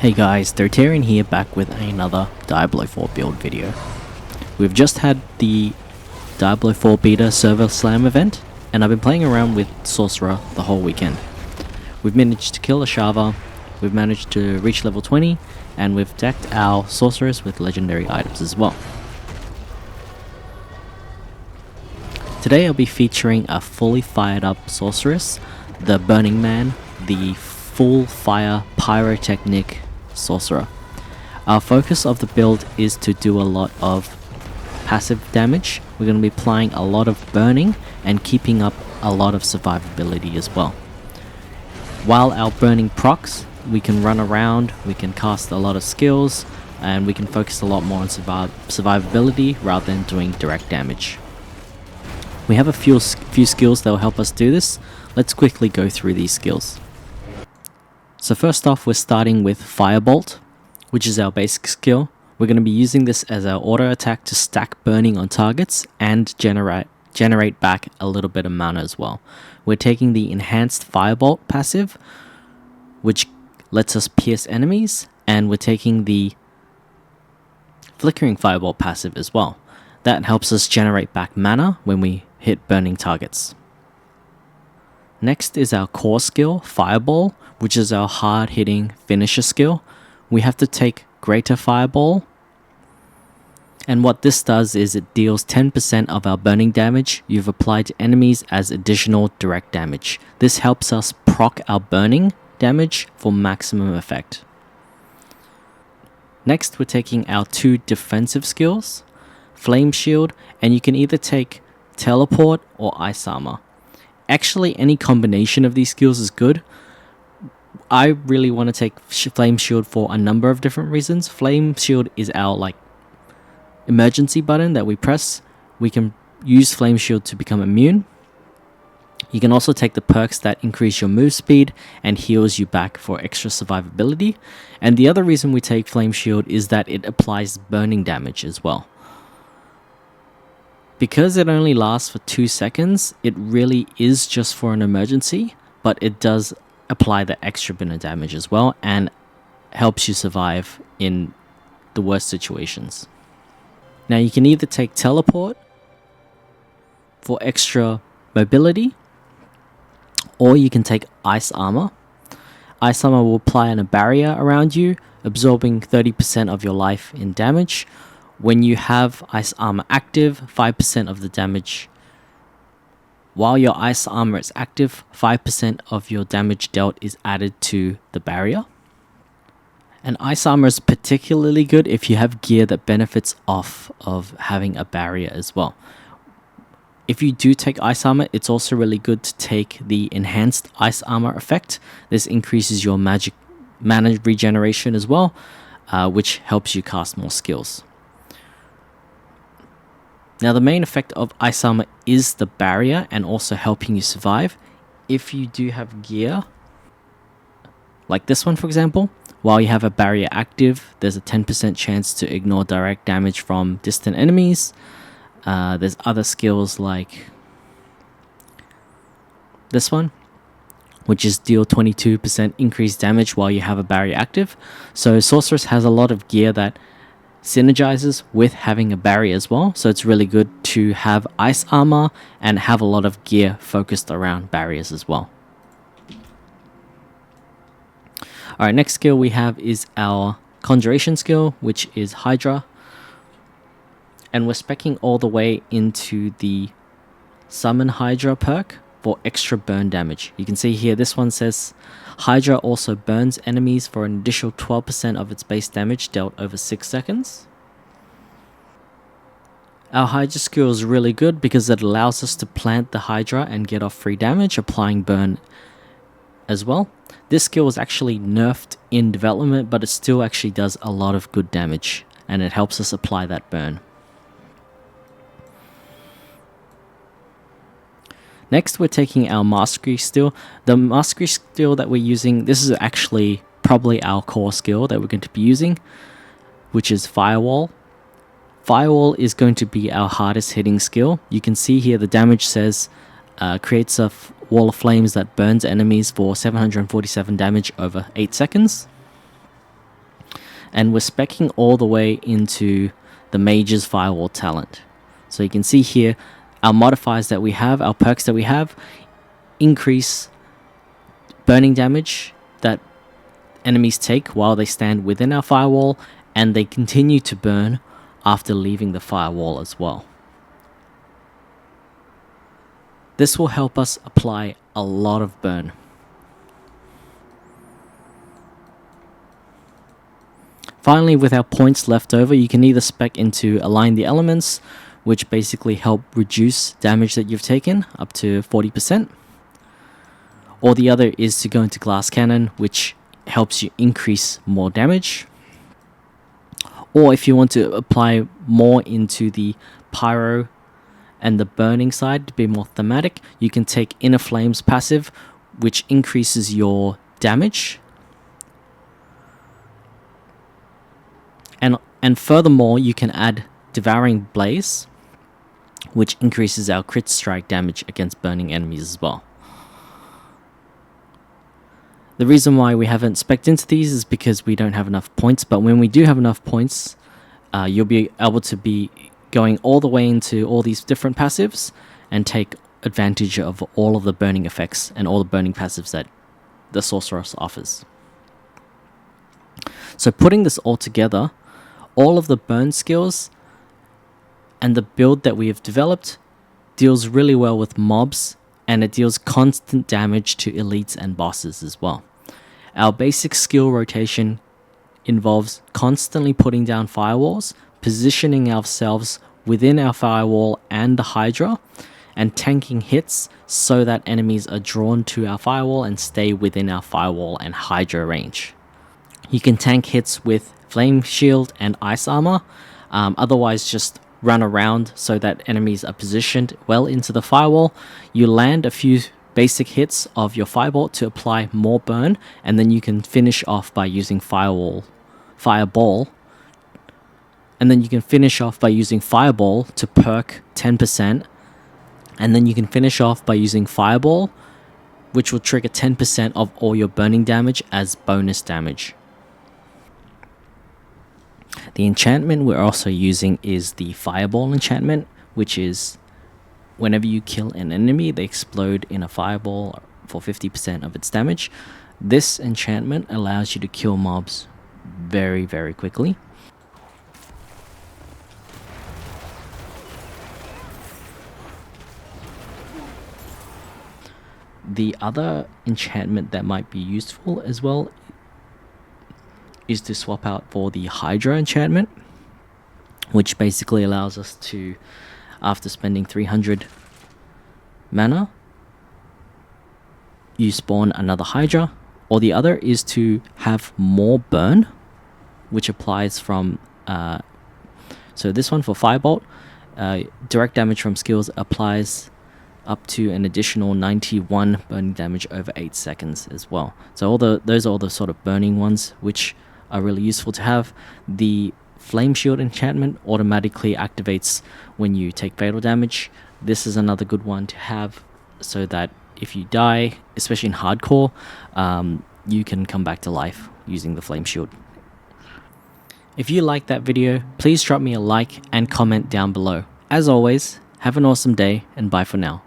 Hey guys, Dotarian here, back with another Diablo 4 build video. We've just had the Diablo 4 beta server slam event, and I've been playing around with Sorcerer the whole weekend. We've managed to kill Ashava, we've managed to reach level 20, and we've decked our sorceress with legendary items as well. Today I'll be featuring a fully fired up sorceress, the Burning Man, the full fire pyrotechnic sorcerer. Our focus of the build is to do a lot of passive damage. We're going to be applying a lot of burning and keeping up a lot of survivability as well. While our burning procs, we can run around, we can cast a lot of skills, and we can focus a lot more on survivability rather than doing direct damage. We have a few skills that will help us do this. Let's quickly go through these skills. So first off, we're starting with Firebolt, which is our basic skill. We're going to be using this as our auto attack to stack burning on targets and generate back a little bit of mana as well. We're taking the enhanced Firebolt passive, which lets us pierce enemies, and we're taking the Flickering Firebolt passive as well. That helps us generate back mana when we hit burning targets. Next is our core skill, Fireball, which is our hard-hitting finisher skill. We have to take Greater Fireball, and what this does is it deals 10% of our burning damage you've applied to enemies as additional direct damage. This helps us proc our burning damage for maximum effect. Next, we're taking our two defensive skills, Flame Shield, and you can either take Teleport or Ice Armor. Actually, any combination of these skills is good. I really want to take Flame Shield for a number of different reasons. Flame Shield is our emergency button that we press. We can use Flame Shield to become immune. You can also take the perks that increase your move speed and heals you back for extra survivability. And the other reason we take Flame Shield is that it applies burning damage as well. Because it only lasts for 2 seconds, it really is just for an emergency, but it does apply the extra bit of damage as well and helps you survive in the worst situations. Now you can either take Teleport for extra mobility, or you can take Ice Armor. Ice Armor will apply a barrier around you, absorbing 30% of your life in damage. When you have Ice Armor active, 5% of the damage. While your Ice Armor is active, 5% of your damage dealt is added to the barrier. And Ice Armor is particularly good if you have gear that benefits off of having a barrier as well. If you do take Ice Armor, it's also really good to take the enhanced Ice Armor effect. This increases your magic mana regeneration as well, which helps you cast more skills. Now the main effect of Ice Armor is the barrier and also helping you survive. If you do have gear, like this one for example, while you have a barrier active, there's a 10% chance to ignore direct damage from distant enemies. There's other skills like this one, which is deal 22% increased damage while you have a barrier active. So Sorceress has a lot of gear that synergizes with having a barrier as well, so it's really good to have Ice Armor and have a lot of gear focused around barriers as well. Alright, next skill we have is our Conjuration skill, which is Hydra, and we're speccing all the way into the Summoned Hydra perk for extra burn damage. You can see here this one says Hydra also burns enemies for an additional 12% of its base damage dealt over 6 seconds. Our Hydra skill is really good because it allows us to plant the Hydra and get off free damage, applying burn as well. This skill was actually nerfed in development, but it still actually does a lot of good damage, and it helps us apply that burn. Next, we're taking our Mastery skill. The Mastery skill that we're using, this is actually probably our core skill that we're going to be using, which is Firewall. Firewall is going to be our hardest hitting skill. You can see here the damage says creates a wall of flames that burns enemies for 747 damage over 8 seconds. and we're speccing all the way into the Mage's Firewall talent. So you can see here our modifiers that we have, our perks that we have, increase burning damage that enemies take while they stand within our firewall, and they continue to burn after leaving the firewall as well. This will help us apply a lot of burn. Finally, with our points left over, you can either spec into Align the Elements, which basically help reduce damage that you've taken up to 40%. Or the other is to go into Glass Cannon, which helps you increase more damage. Or if you want to apply more into the Pyro and the burning side to be more thematic, you can take Inner Flames passive, which increases your damage. And furthermore, you can add Devouring Blaze, which increases our crit strike damage against burning enemies as well. The reason why we haven't spec'd into these is because we don't have enough points, but when we do have enough points, you'll be able to be going all the way into all these different passives and take advantage of all of the burning effects and all the burning passives that the sorceress offers. So putting this all together, all of the burn skills and the build that we have developed deals really well with mobs, and it deals constant damage to elites and bosses as well. Our basic skill rotation involves constantly putting down firewalls, positioning ourselves within our firewall and the Hydra, and tanking hits so that enemies are drawn to our firewall and stay within our firewall and Hydra range. You can tank hits with Flame Shield and Ice Armor, otherwise just run around so that enemies are positioned well into the firewall. You land a few basic hits of your Firebolt to apply more burn, and then you can finish off by using Fireball, and then you can finish off by using Fireball to perk 10%, and then you can finish off by using Fireball, which will trigger 10% of all your burning damage as bonus damage. The enchantment we're also using is the Fireball enchantment, which is whenever you kill an enemy, they explode in a fireball for 50% of its damage. This enchantment allows you to kill mobs very, very quickly. The other enchantment that might be useful as well is to swap out for the Hydra enchantment, which basically allows us to, after spending 300 mana, you spawn another Hydra. Or the other is to have more burn, which applies from so this one for Firebolt, direct damage from skills applies up to an additional 91 burning damage over 8 seconds as well. So those are all the sort of burning ones which are really useful to have. The Flame Shield enchantment automatically activates when you take fatal damage. This is another good one to have so that if you die, especially in hardcore, you can come back to life using the Flame Shield. If you liked that video, please drop me a like and comment down below. As always, have an awesome day and bye for now.